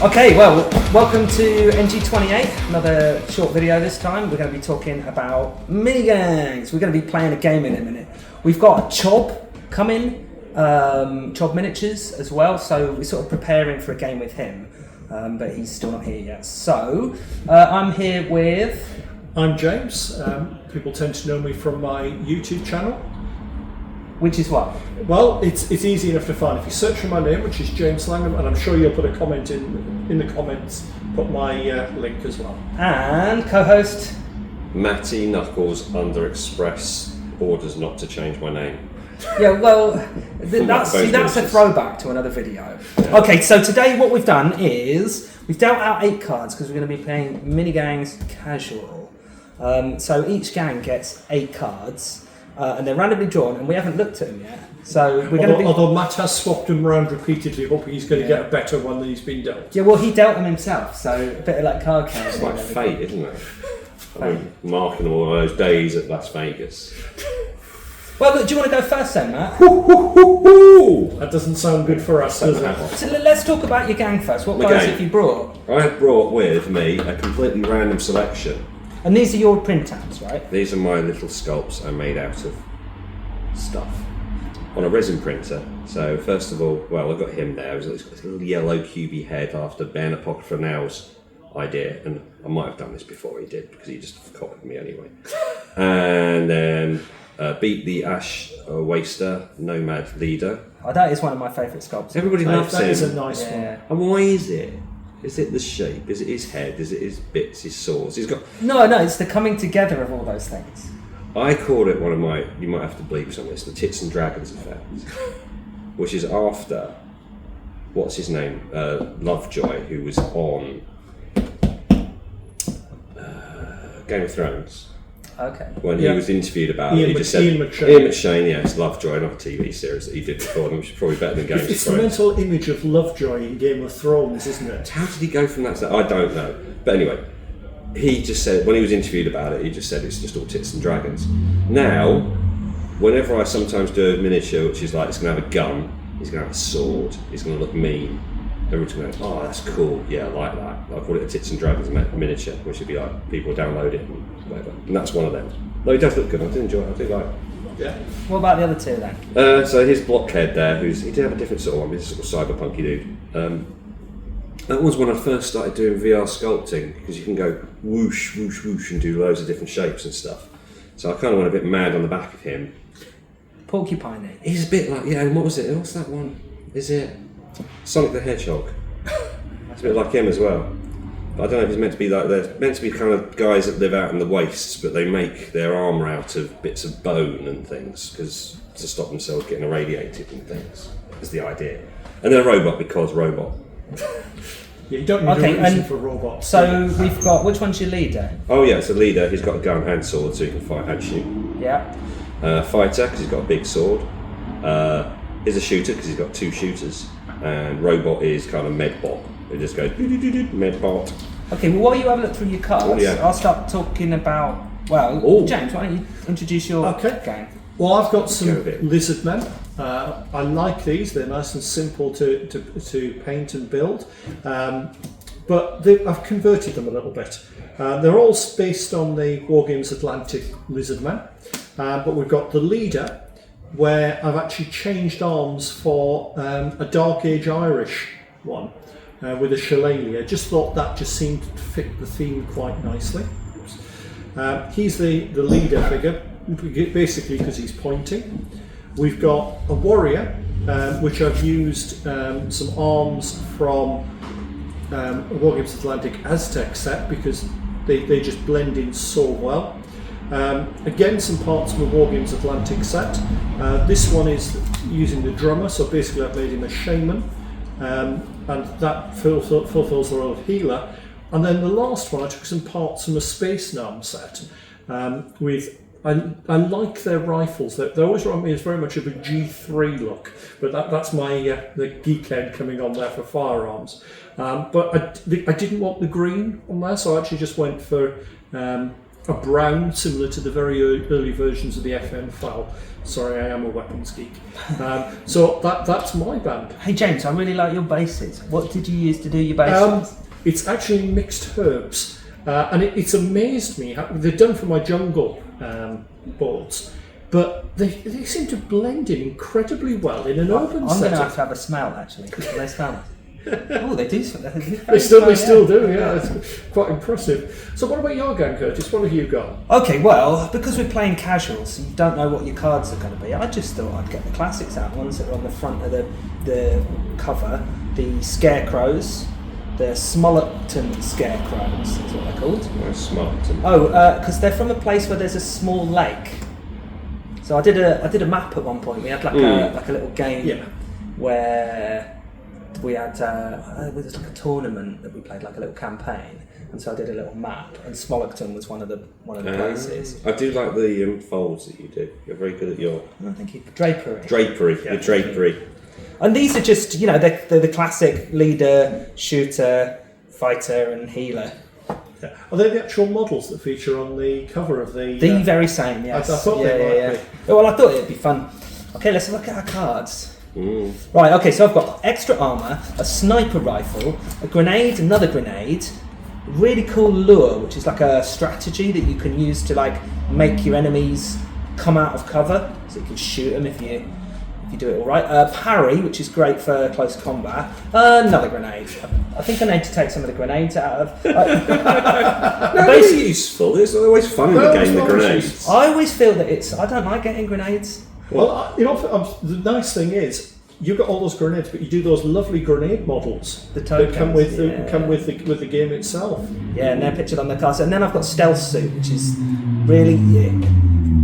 Okay, well, welcome to NG28, another short video this time. We're going to be talking about mini-gangs. We're going to be playing a game in a minute. We've got Chob coming, Chob Minisatures as well, so we're sort of preparing for a game with him, but he's still not here yet. So, I'm here with... I'm James. People tend to know me from my YouTube channel. Which is what? Well, it's easy enough to find. If you search for my name, which is James Langham, and I'm sure you'll put a comment in the comments, put my link as well. And co-host? Matty Knuckles under express orders not to change my name. Yeah, well, that's a throwback to another video. Yeah. Okay, so today what we've done is we've dealt out 8 cards because we're going to be playing mini-gangs casual. So each gang gets 8 cards. And they're randomly drawn, and we haven't looked at them yet. So we're going to be... Although Matt has swapped them around repeatedly, hoping he's going to get a better one than he's been dealt. Yeah, well, he dealt them himself, so a bit of like card counting. It's like fate, isn't it? I mean, marking all those days at Las Vegas. Well, look, do you want to go first then, Matt? That doesn't sound good for us, does it? So let's talk about your gang first. What guys have you brought? I have brought with me a completely random selection. And these are your printouts, right? These are my little sculpts I made out of stuff on a resin printer. So first of all, well, I've got him there. He's got this little yellow cubey head after Ben Apocrypha Now's idea, and I might have done this before he did because he just copied me anyway. And then Beat the Ash Waster Nomad Leader. Oh, that is one of my favourite sculpts. Everybody loves him. That is a nice one. And why is it? Is it the shape? Is it his head? Is it his bits, his swords? He's got... No, it's the coming together of all those things. I called it one of my... You might have to bleep some of this. The Tits and Dragons effect. Which is after... What's his name? Lovejoy, who was on... Game of Thrones. Okay. When he was interviewed about it, he just said... Ian McShane, yes, Lovejoy, not a TV series that he did before, which is probably better than Game of Thrones. It's the mental image of Lovejoy in Game of Thrones, isn't it? How did he go from that to... I don't know. But anyway, he just said, when he was interviewed about it, he just said it's just all tits and dragons. Now, whenever I sometimes do a miniature, which is like, it's going to have a gun, he's going to have a sword, he's going to look mean, everyone's going to go, oh, that's cool, yeah, I like that. I call it a Tits and Dragons miniature, which would be like, people download it and whatever. And that's one of them. No, he does look good, I do enjoy it, I do like it. Yeah. What about the other two then? So his blockhead there, he did have a different sort of one, he's a sort of cyberpunky dude. That was when I first started doing VR sculpting, because you can go whoosh, whoosh, whoosh and do loads of different shapes and stuff. So I kind of went a bit mad on the back of him. Porcupine head. He's a bit like, yeah, and what was it? What's that one? Is it Sonic the Hedgehog? It's a bit like him as well. But I don't know if he's meant to be like, they're meant to be kind of guys that live out in the wastes, but they make their armour out of bits of bone and things, because to stop themselves getting irradiated and things, is the idea. And they're a robot because robot. Yeah, you don't need a reason for robots. So we've got, which one's your leader? Oh yeah, it's a leader. He's got a gun and sword, so he can fight and shoot. Yeah. Fighter, because he's got a big sword. Is a shooter, because he's got 2 shooters. And robot is kind of medbot. It just goes medbot. Okay, well while you have a look through your cards, yeah. I'll start talking about, James, why don't you introduce your game? Well, I've got some lizard men. I like these. They're nice and simple to paint and build. But I've converted them a little bit. They're all based on the Wargames Atlantic lizard men. But we've got the leader, where I've actually changed arms for a Dark Age Irish one with a shillelagh. Just thought that just seemed to fit the theme quite nicely. He's the leader figure, basically because he's pointing. We've got a warrior, which I've used some arms from a Wargames Atlantic Aztec set because they just blend in so well. Again, some parts from the Wargames Atlantic set. This one is using the drummer, so basically I've made him a shaman, and that fulfills the role of healer. And then the last one, I took some parts from a Space Nam set. I like their rifles. They always remind me as very much of a G3 look, but that's my the geek head coming on there for firearms. But I didn't want the green on there, so I actually just went for a brown, similar to the very early versions of the FN file. Sorry, I am a weapons geek. So that's my band. Hey James, I really like your bases. What did you use to do your bases? It's actually mixed herbs, and it's amazed me how they're done for my jungle boards, but they seem to blend in incredibly well in an urban I'm setting. going to have a smell actually. Can they smell? Oh, they do. They still do. Yeah, it's quite impressive. So, what about your gang, Curtis? What have you got? Okay, well, because we're playing casuals, you don't know what your cards are going to be. I just thought I'd get the classics out, ones that are on the front of the cover. The scarecrows, the Smollerton scarecrows is what they're called. No, Smollerton. Oh, because they're from a place where there's a small lake. So I did a map at one point. We had like a little game where we had it was like a tournament that we played, like a little campaign, and so I did a little map, and Smollerton was one of the places. I do like the folds that you do. You're very good at your Thank you. Drapery. your drapery. And these are just, they're the classic leader, shooter, fighter, and healer. Yeah. Are they the actual models that feature on the cover of the? The very same, yes. I thought they might be. Well, I thought it'd be fun. Okay, let's look at our cards. Right, okay, so I've got extra armour, a sniper rifle, a grenade, another grenade, really cool lure, which is like a strategy that you can use to like make your enemies come out of cover, so you can shoot them if you do it all right. Parry, which is great for close combat. Another grenade. I think I need to take some of the grenades out of. They're useful. It's always fun in the game, the grenades. I always feel that I don't like getting grenades. Well, the nice thing is you've got all those grenades, but you do those lovely grenade models that come with the game itself. Yeah, and they're pictured on the cards. And then I've got stealth suit, which is really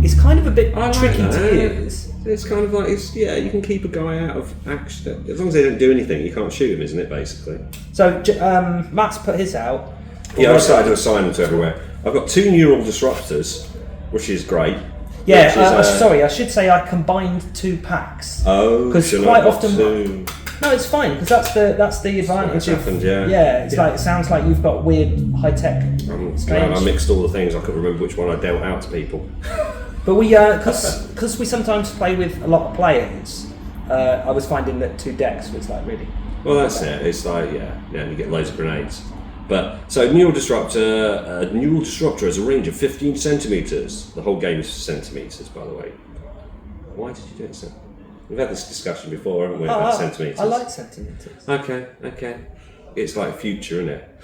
it's kind of a bit tricky to use. It's kind of like you can keep a guy out of action as long as they don't do anything. You can't shoot him, isn't it? Basically. So Matt's put his out. Yeah, I've started to assign them to everywhere. I've got 2 neural disruptors, which is great. Yeah, sorry, I should say I combined 2 packs. Oh, because quite often. No, it's fine because that's the advantage of. Happened, like it sounds like you've got weird high tech. I mixed all the things. I couldn't remember which one I dealt out to people. But we because we sometimes play with a lot of players. I was finding that 2 decks was like really. Well, that's it. It's like you get loads of grenades. But so neural disruptor has a range of 15 centimeters. The whole game is centimeters, by the way. Why did you do it so? We've had this discussion before, haven't we, about centimeters? I like centimeters. Okay. It's like future, isn't it?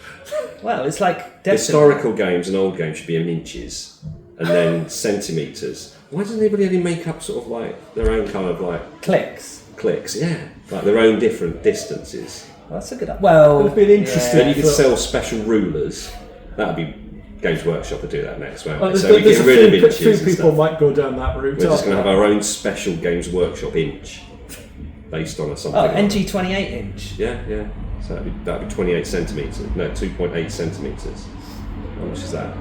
Well, it's like historical games and old games should be in inches, and then centimeters. Why doesn't anybody only make up sort of like their own kind of like clicks? Yeah, like their own different distances. Well, that's a good. Well, it'd be interesting. Then you could sell special rulers. That'd be Games Workshop to do that next, won't they? So we get rid of inches. A few people might go down that route. We're just going to have our own special Games Workshop inch, based on something. Oh, NG 28 inch. Yeah. So that'd be 28 centimeters. No, 2.8 centimeters. How much is that?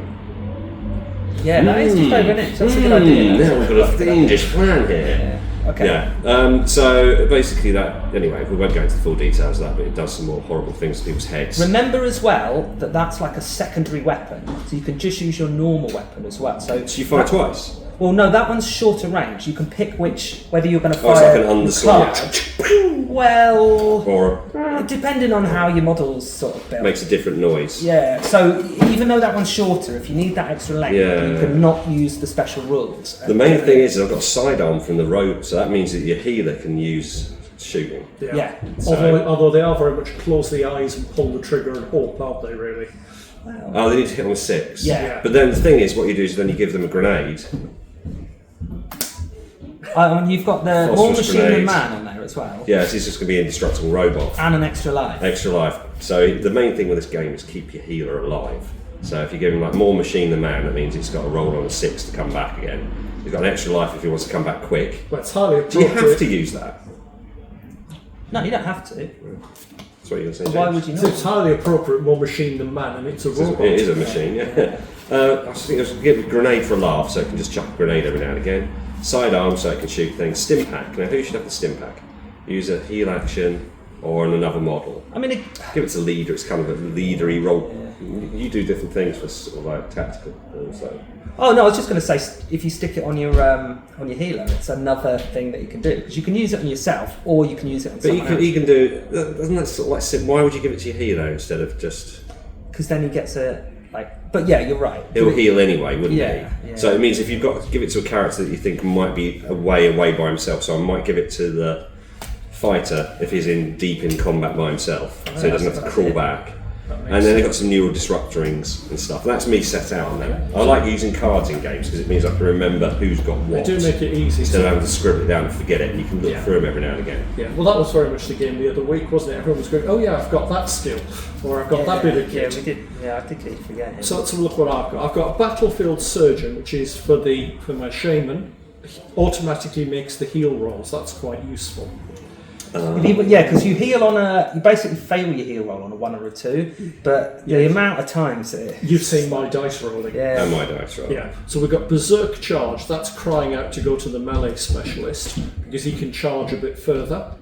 Yeah, that is just over an inch. That's a good idea. Now we've got a fiendish plan here. Yeah. Okay. Yeah. So basically that. Anyway, we won't go into the full details of that, but it does some more horrible things to people's heads. Remember as well that that's like a secondary weapon, so you can just use your normal weapon as well. So you fire twice. Well, no, that one's shorter range. You can pick whether you're going to fire. It's like an underslide. Well, or depending on how your model's sort of built, makes a different noise. Yeah. So even though that one's shorter, if you need that extra length, you can not use the special rules. The main thing is I've got a sidearm from the rope, so that means that your healer can use shooting. Yeah. Although they are very much close the eyes and pull the trigger and hope, aren't they? Really. Wow. Oh, they need to hit on with 6. Yeah. But then the thing is, what you do is then you give them a grenade. You've got the War Machine and Man on there as well. Yeah, so it's just going to be an indestructible robot. And an extra life. Extra life. So the main thing with this game is keep your healer alive. So if you give him like more Machine than Man, that means it's got to roll on a 6 to come back again. He's got an extra life if he wants to come back quick. That's highly appropriate. Do you have to use that? No, you don't have to. That's what you're going to say, James. Why would you not? It's highly appropriate, more machine than man, and it's a robot. It is a machine, yeah. I just think I was give a grenade for a laugh, so it can just chuck a grenade every now and again. Sidearm, so it can shoot things. Stim pack. Now, who should have the stim pack? Use a heal action or on another model. I mean, Give it to leader. It's kind of a leadery role. You do different things for sort of like tactical. So. oh no, I was just going to say, if you stick it on your healer, it's another thing that you can do, because you can use it on yourself, or you can use it on someone else. But you can do. Doesn't that sort of like? Why would you give it to your healer instead of just? Because then he gets a But yeah, you're right. He'll heal anyway, wouldn't he? Yeah. So it means if you've got to give it to a character that you think might be away by himself, so I might give it to the fighter if he's deep in combat by himself, so he doesn't have to crawl back. And then they've got some neural disrupt rings and stuff. That's me set out now. I like using cards in games because it means I can remember who's got what. They do make it easy. Instead of having to scribble it down and forget it, you can look through them every now and again. Yeah, well, that was very much the game the other week, wasn't it? Everyone was going, oh yeah, I've got that skill, or I've got that bit of kit. Yeah, we did. Yeah, I did keep forgetting. So let's have a look what I've got. I've got a Battlefield Surgeon, which is for my Shaman. Automatically makes the heal rolls. That's quite useful. Yeah, because you heal you basically fail your heal roll on a 1 or a 2, but the amount of times you've seen my dice rolling. Yeah. And my dice roll. Yeah. So we've got Berserk Charge. That's crying out to go to the melee specialist because he can charge a bit further.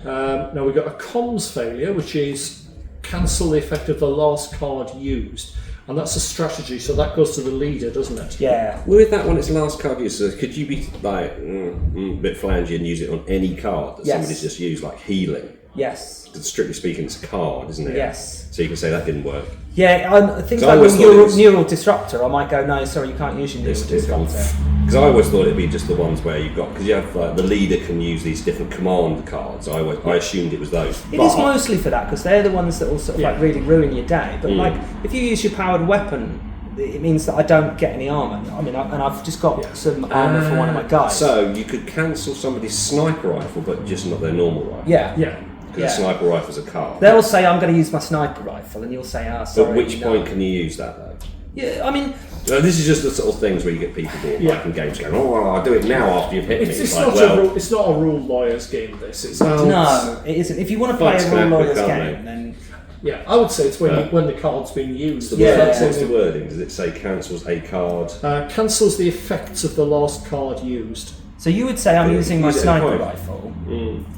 Now we've got a Comms Failure, which is cancel the effect of the last card used. And that's a strategy, so that goes to the leader, doesn't it? Yeah. With that one, it's last card use. So could you be like a bit flangy and use it on any card that somebody's just used, like healing? Yes. Because strictly speaking, it's a card, isn't it? Yes. So you can say that didn't work. Yeah, things So like was- neural disruptor, I might go, no, sorry, you can't use your neural disruptor. Because I always thought it'd be just the ones where you've got, because you have like the leader can use these different command cards. I assumed it was those. It is mostly for that, because they're the ones that will sort of like really ruin your day. But like, if you use your powered weapon, it means that I don't get any armor. I mean, and I've just got some armor for one of my guys. So you could cancel somebody's sniper rifle, but just not their normal rifle. Yeah. Because a sniper rifle's a card. They'll say, I'm going to use my sniper rifle, and you'll say, sorry. But which point can you use that though? Yeah, I mean... This is just the sort of things where you get people doing like in games going, I'll do it now after you've hit me. It's not a rule lawyer's game, this. No, it isn't. If you want to play a rule lawyer's game, then... Yeah, I would say it's when the card's being used. What's the wording? Does it say cancels a card? Cancels the effects of the last card used. So you would say, I'm using my sniper rifle.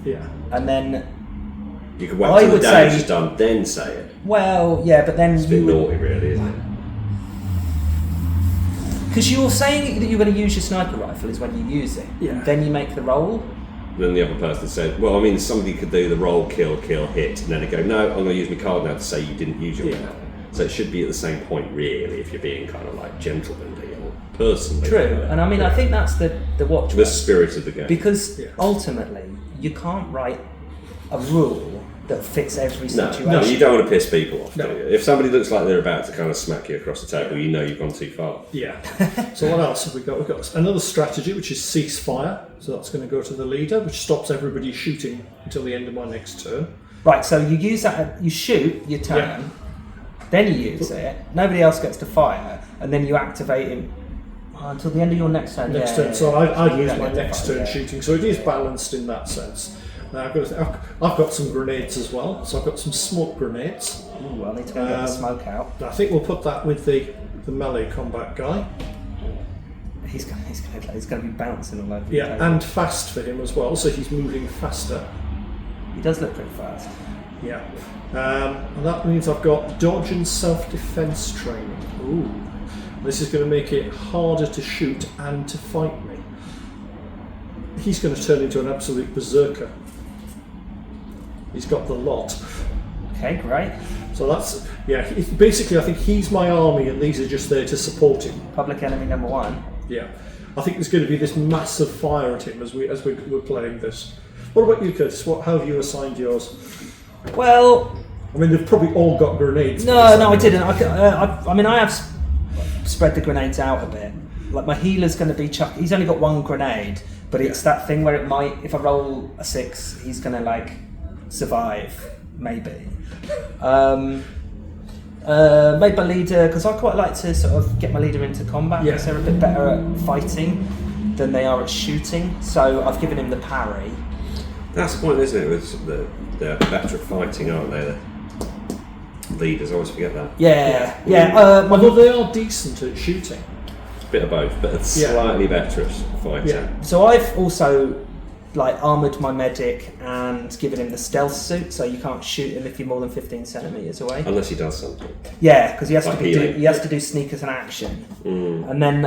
Yeah. And then... You could wait till the damage is done, then say it. Well, yeah, but then it's a bit naughty, really, isn't it? Because you're saying that you're going to use your sniper rifle is when you use it. Yeah. And then you make the roll. Then the other person said, well, I mean, somebody could do the roll, kill, hit, and then they go, no, I'm going to use my card now to say you didn't use your weapon. So it should be at the same point, really, if you're being kind of like gentlemanly or personally. True, and I mean, I think that's the watch. The spirit of the game. Because ultimately, you can't write a rule that fits every situation. No, you don't want to piss people off, do you? If somebody looks like they're about to kind of smack you across the table, you know you've gone too far. Yeah. So what else have we got? We've got another strategy, which is ceasefire. So that's going to go to the leader, which stops everybody shooting until the end of my next turn. Right, so you use that, you shoot your turn, then you use it, nobody else gets to fire, and then you activate him until the end of your next turn. So I use my next turn shooting, so it is balanced in that sense. Now I've got some grenades as well, so I've got some smoke grenades. Ooh, I need to go get the smoke out. I think we'll put that with the melee combat guy. He's going to be bouncing all over. Yeah, and fast for him as well, so he's moving faster. He does look pretty fast. Yeah, and that means I've got dodge and self-defense training. Ooh, this is going to make it harder to shoot and to fight me. He's going to turn into an absolute berserker. He's got the lot. Okay, great. So that's basically, I think he's my army, and these are just there to support him. Public enemy number 1. Yeah, I think there's going to be this massive fire at him as we're playing this. What about you, Curtis? How have you assigned yours? Well, I mean, they've probably all got grenades. No, I didn't. I mean, I have spread the grenades out a bit. Like my healer's going to be he's only got 1 grenade, but it's that thing where it might, if I roll a 6, he's going to like survive, maybe. Made my leader, because I quite like to sort of get my leader into combat, because they're a bit better at fighting than they are at shooting, so I've given him the parry. That's the point, isn't it? With they're better at fighting, aren't they? The leaders, I always forget that. Yeah. Although they are decent at shooting. Bit of both, but it's slightly better at fighting. Yeah. So I've also like armoured my medic and given him the stealth suit, so you can't shoot him if you're more than 15 centimeters away. Unless he does something. Yeah, because he has Like to healing. he has to do sneak as an action. Mm. And then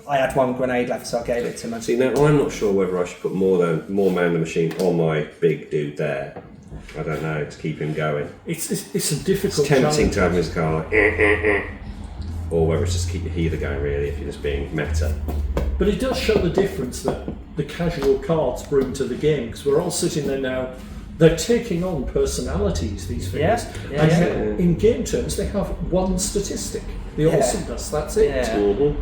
I had one grenade left, so I gave it to him. See, now I'm not sure whether I should put more man the machine on my big dude there. I don't know, to keep him going. It's a difficult It's tempting challenge. to have him as a car, like, or whether it's just keep your healer going really if you're just being meta. But it does show the difference that the casual cards bring to the game, because we're all sitting there now. They're taking on personalities, these figures. Yeah, and yeah. yet, in game terms, they have one statistic: the awesomeness. That's it. Yeah. Mm-hmm.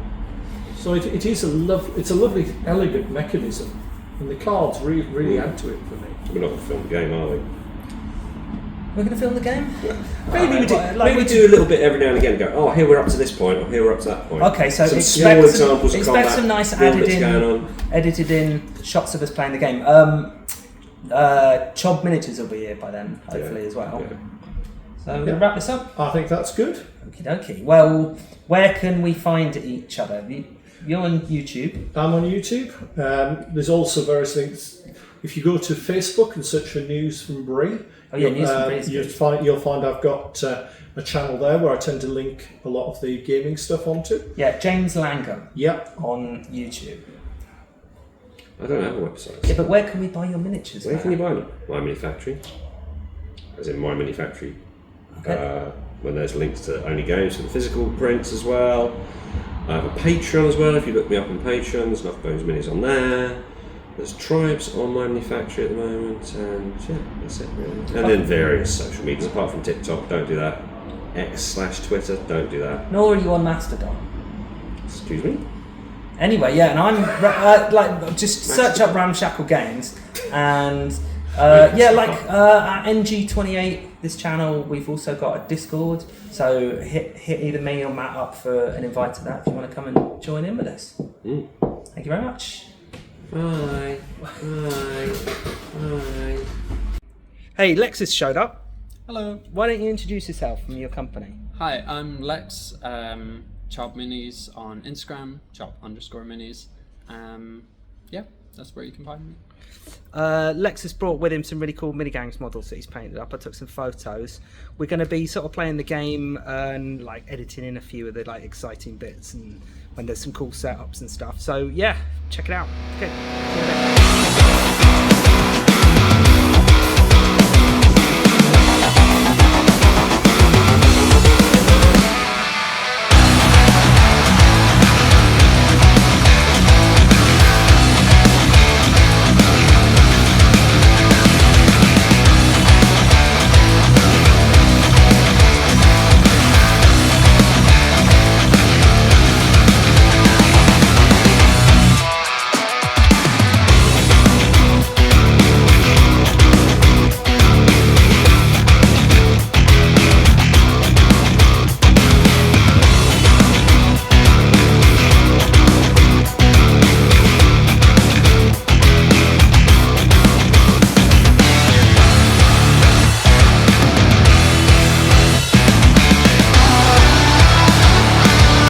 So it is it's a lovely, elegant mechanism, and the cards really add to it for me. We're not going to film the game, are we? We're going to film the game? Maybe we do. Like Maybe we do a little bit every now and again. And go, oh, here we're up to this point, or here we're up to that point. Okay, so some expect small examples of expect combat, some nice little bits going on. edited in shots of us playing the game. Chob Minis will be here by then, hopefully, as well. Yeah. So we'll wrap this up. I think that's good. Okie dokie. Well, where can we find each other? You're on YouTube. I'm on YouTube. There's also various things. If you go to Facebook and search for News from Brie, News from Brie is you'll find I've got a channel there where I tend to link a lot of the gaming stuff onto. Yeah, James Langham Yep. on YouTube. I don't have a website. Yeah, but where can we buy your miniatures? Where can you buy them? My Mini Factory. As in My Mini Factory. Okay. When there's links to Only Games for the physical prints as well. I have a Patreon as well. If you look me up on Patreon, there's Knucklebones Minis on there. There's Tribes on My Mini Factory at the moment, and yeah, that's it really. And then various social medias apart from TikTok. Don't do that. X/Twitter. Don't do that. Nor are you on Mastodon. Excuse me. Anyway, yeah, and I'm just search up Ramshackle Games, and at NG28 this channel we've also got a Discord, so hit either me or Matt up for an invite to that if you want to come and join in with us. Thank you very much. Bye. Bye. Bye. Hey, Lex has showed up. Hello. Why don't you introduce yourself from your company? Hi, I'm Lex, Chob Minis on Instagram, Chob_Minis. Yeah, that's where you can find me. Lex has brought with him some really cool MiniGangs models that he's painted up. I took some photos. We're going to be sort of playing the game and like editing in a few of the like exciting bits and when there's some cool setups and stuff. So yeah, check it out. Okay. See you later.